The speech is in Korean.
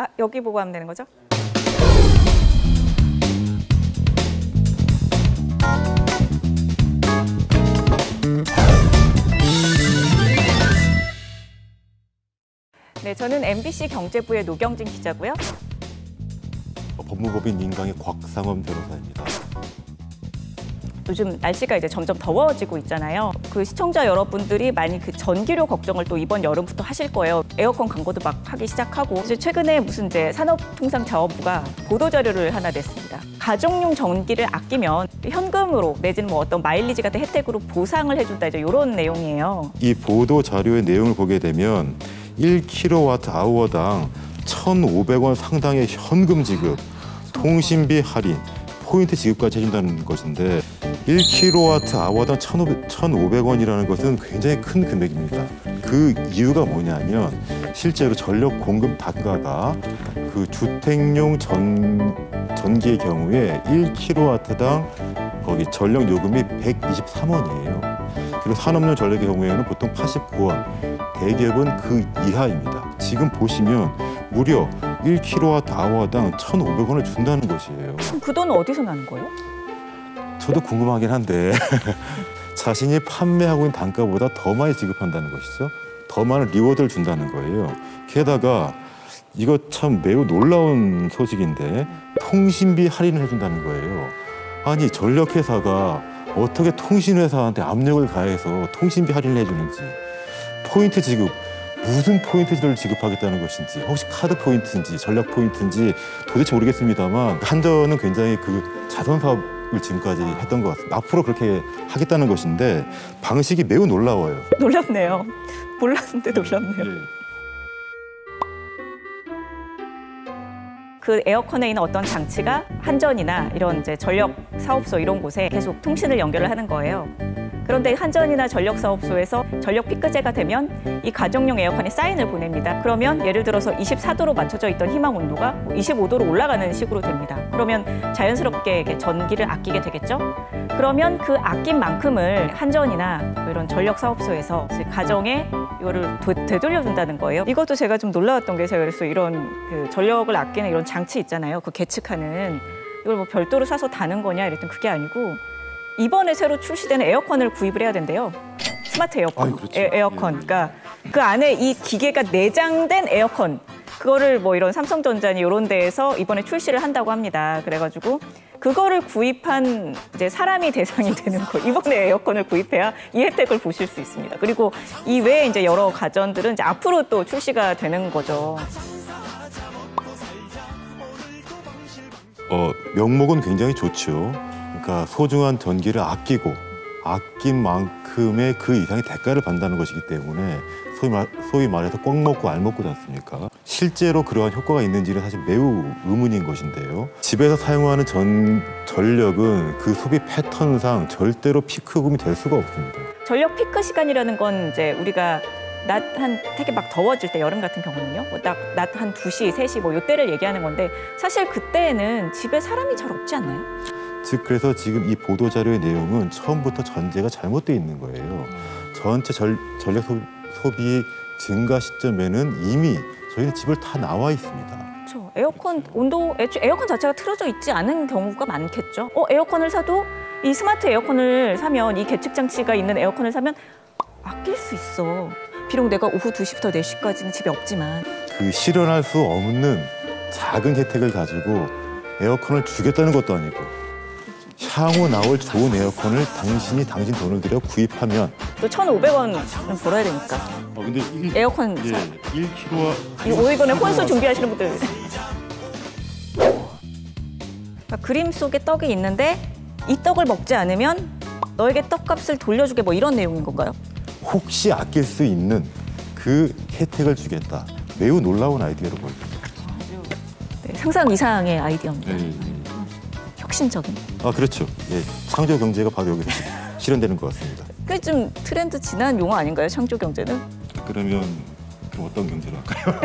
아, 여기 보고 하면 되는 거죠? 네, 저는 MBC 경제부의 노경진 기자고요. 법무법인 민강의 곽상원 변호사입니다. 요즘 날씨가 이제 점점 더워지고 있잖아요. 그 시청자 여러분들이 많이 그 전기료 걱정을 또 이번 여름부터 하실 거예요. 에어컨 광고도 막 하기 시작하고 이제 최근에 무슨 이제 산업통상자원부가 보도자료를 하나 냈습니다. 가정용 전기를 아끼면 현금으로 내지는 뭐 어떤 마일리지 같은 혜택으로 보상을 해준다 이제 이런 내용이에요. 이 보도 자료의 내용을 보게 되면 1kWh당 1,500원 상당의 현금 지급, 통신비 할인, 포인트 지급까지 해준다는 것인데 1kWh당 1,500원이라는 것은 굉장히 큰 금액입니다. 그 이유가 뭐냐면 실제로 전력 공급 단가가 그 주택용 전기의 경우에 1kW당 거기 전력 요금이 123원이에요. 그리고 산업용 전력의 경우에는 보통 89원, 대기업은 그 이하입니다. 지금 보시면 무려 1kWh당 1,500원을 준다는 것이에요. 그럼 그 돈은 어디서 나는 거예요? 저도 궁금하긴 한데 자신이 판매하고 있는 단가보다 더 많이 지급한다는 것이죠. 더 많은 리워드를 준다는 거예요. 게다가 이거 참 매우 놀라운 소식인데 통신비 할인을 해준다는 거예요. 아니 전력회사가 어떻게 통신회사한테 압력을 가해서 통신비 할인을 해주는지, 포인트 지급, 무슨 포인트를 지급하겠다는 것인지, 혹시 카드 포인트인지 전력 포인트인지 도대체 모르겠습니다만 한전은 굉장히 그 자선 사업을 지금까지 했던 것 같습니다. 앞으로 그렇게 하겠다는 것인데 방식이 매우 놀라워요. 놀랍네요. 몰랐는데 놀랍네요. 네. 그 에어컨에 있는 어떤 장치가 한전이나 이런 이제 전력 사업소 이런 곳에 계속 통신을 연결을 하는 거예요. 그런데 한전이나 전력 사업소에서 전력 피크제가 되면 이 가정용 에어컨에 사인을 보냅니다. 그러면 예를 들어서 24도로 맞춰져 있던 희망 온도가 25도로 올라가는 식으로 됩니다. 그러면 자연스럽게 이렇게 전기를 아끼게 되겠죠? 그러면 그 아낀 만큼을 한전이나 뭐 이런 전력 사업소에서 가정에 이거를 되돌려준다는 거예요. 이것도 제가 좀 놀라웠던 게, 제가 그래서 이런 그 전력을 아끼는 이런 장치 있잖아요. 그 계측하는, 이걸 뭐 별도로 사서 다는 거냐 이랬더니 그게 아니고 이번에 새로 출시되는 에어컨을 구입을 해야 된대요. 스마트 에어컨, 그렇죠. 에어컨. 그러니까 그 안에 이 기계가 내장된 에어컨, 그거를 뭐 이런 삼성전자니 이런 데에서 이번에 출시를 한다고 합니다. 그래가지고 그거를 구입한 이제 사람이 대상이 되는 거. 이번에 에어컨을 구입해야 이 혜택을 보실 수 있습니다. 그리고 이 외에 이제 여러 가전들은 이제 앞으로 또 출시가 되는 거죠. 명목은 굉장히 좋죠. 그러니까 소중한 전기를 아끼고 아낀 만큼의 그 이상의 대가를 받는다는 것이기 때문에 소위 말해서 꽉 먹고 알 먹고지 않습니까? 실제로 그러한 효과가 있는지는 사실 매우 의문인 것인데요. 집에서 사용하는 전력은 그 소비 패턴상 절대로 피크금이 될 수가 없습니다. 전력 피크 시간이라는 건 이제 우리가 되게 막 더워질 때, 여름 같은 경우는요, 낮 한 2시, 3시 뭐 이때를 얘기하는 건데 사실 그때는 집에 사람이 잘 없지 않나요? 즉 그래서 지금 이 보도 자료의 내용은 처음부터 전제가 잘못되어 있는 거예요. 전체 전력 소비 증가 시점에는 이미 저희는 집을 다 나와 있습니다. 그렇죠. 에어컨 온도, 에어컨 자체가 틀어져 있지 않은 경우가 많겠죠. 에어컨을 사도 이 스마트 에어컨을 사면, 이 계측 장치가 있는 에어컨을 사면 아낄 수 있어. 비록 내가 오후 2시부터 4시까지는 집에 없지만. 그 실현할 수 없는 작은 혜택을 가지고 에어컨을 주겠다는 것도 아니고 향후 나올 좋은 에어컨을 당신 돈을 들여 구입하면 또 1,500원은 벌어야 되니까. 근데 에어컨 1kW 이번에 혼수 준비하시는 분들. 그러니까 그림 속에 떡이 있는데 이 떡을 먹지 않으면 너에게 떡값을 돌려주게, 뭐 이런 내용인 건가요? 혹시 아낄 수 있는 그 혜택을 주겠다. 매우 놀라운 아이디어로 보입니다. 네, 상상 이상의 아이디어입니다. 혁신적인. 그렇죠. 예, 창조 경제가 바로 여기서 실현되는 것 같습니다. 그게 좀 트렌드 지난 용어 아닌가요? 창조 경제는? 그럼 어떤 경제로 할까요?